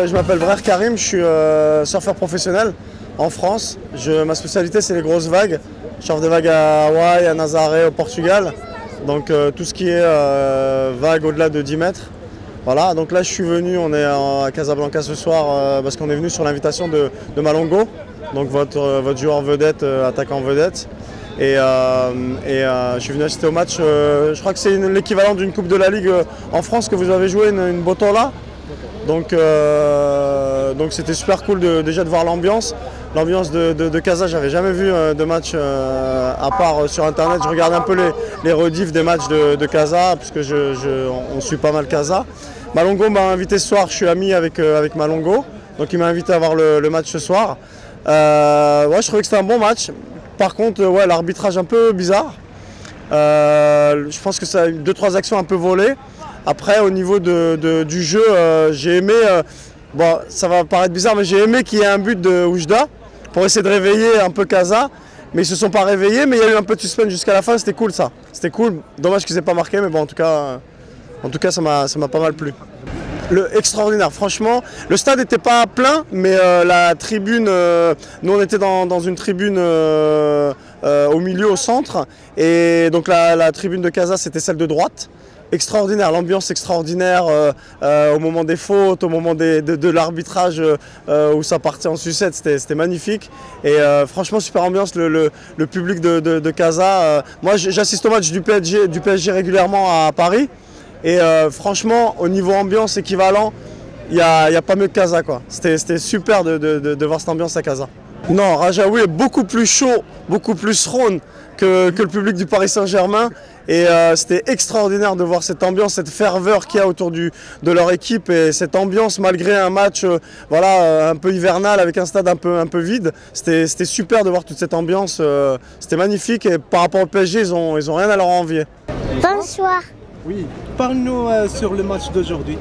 je m'appelle Brère Karim, je suis surfeur professionnel en France. Ma spécialité c'est les grosses vagues. Je surfe des vagues à Hawaï, à Nazaré, au Portugal. Donc tout ce qui est vagues au-delà de 10 mètres. Voilà, donc là je suis venu, on est à Casablanca ce soir parce qu'on est venu sur l'invitation de Malongo, donc votre joueur vedette, attaquant vedette. Et je suis venu assister au match, je crois que c'est l'équivalent d'une Coupe de la Ligue en France que vous avez joué, une Botola. Donc c'était super cool déjà de voir l'ambiance. L'ambiance de Casa, j'avais jamais vu de match à part sur internet. Je regarde un peu les rediffs des matchs de Casa, puisque on suit pas mal Casa. Malongo m'a invité ce soir, je suis ami avec Malongo, donc il m'a invité à voir le match ce soir. Ouais, je trouvais que c'était un bon match. Par contre, ouais, l'arbitrage un peu bizarre. Je pense que ça a eu 2-3 actions un peu volées. Après, au niveau du jeu, j'ai aimé, bon, ça va paraître bizarre, mais j'ai aimé qu'il y ait un but de Oujda pour essayer de réveiller un peu Casa. Mais ils ne se sont pas réveillés, mais il y a eu un peu de suspense jusqu'à la fin, c'était cool ça. C'était cool, dommage qu'ils aient pas marqué, mais bon, en tout cas ça m'a pas mal plu. Extraordinaire, franchement. Le stade n'était pas plein, mais la tribune, nous on était dans une tribune au milieu, au centre, et donc la tribune de Casa c'était celle de droite. Extraordinaire, l'ambiance extraordinaire au moment des fautes, au moment de l'arbitrage où ça partait en sucette, c'était magnifique. Et franchement, super ambiance, le public de Casa. Moi, j'assiste au match du PSG régulièrement à Paris. Et franchement, au niveau ambiance équivalent, il n'y a pas mieux que Casa, quoi. C'était super de voir cette ambiance à Casa. Non, Rajaoui est beaucoup plus chaud, beaucoup plus ronde que le public du Paris Saint-Germain. Et c'était extraordinaire de voir cette ambiance, cette ferveur qu'il y a autour de leur équipe. Et cette ambiance, malgré un match voilà, un peu hivernal avec un stade un peu vide, c'était super de voir toute cette ambiance. C'était magnifique et par rapport au PSG, ils ont rien à leur envier. Bonsoir. Oui, parle-nous sur le match d'aujourd'hui.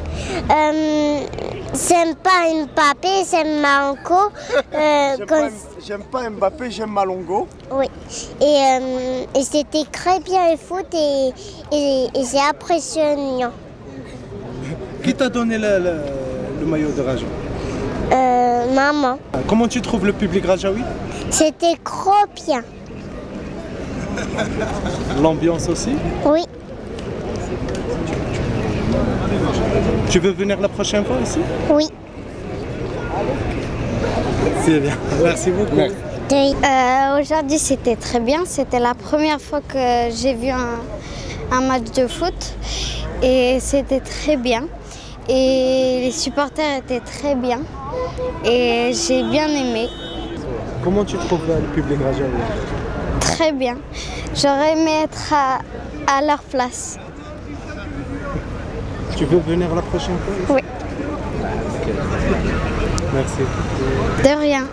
J'aime pas Mbappé, j'aime Malongo. J'aime pas Mbappé, j'aime Malongo. Oui, et c'était très bien le foot et c'est impressionnant. Qui t'a donné le maillot de Raja? Maman. Comment tu trouves le public rajaoui? C'était trop bien. L'ambiance aussi? Oui. Tu veux venir la prochaine fois ici? Oui. C'est bien, merci beaucoup. Aujourd'hui c'était très bien, c'était la première fois que j'ai vu un match de foot et c'était très bien. Et les supporters étaient très bien et j'ai bien aimé. Comment tu trouves le public rajaoui? Très bien, j'aurais aimé être à leur place. Tu veux venir la prochaine fois? Oui. Okay. Merci. De rien.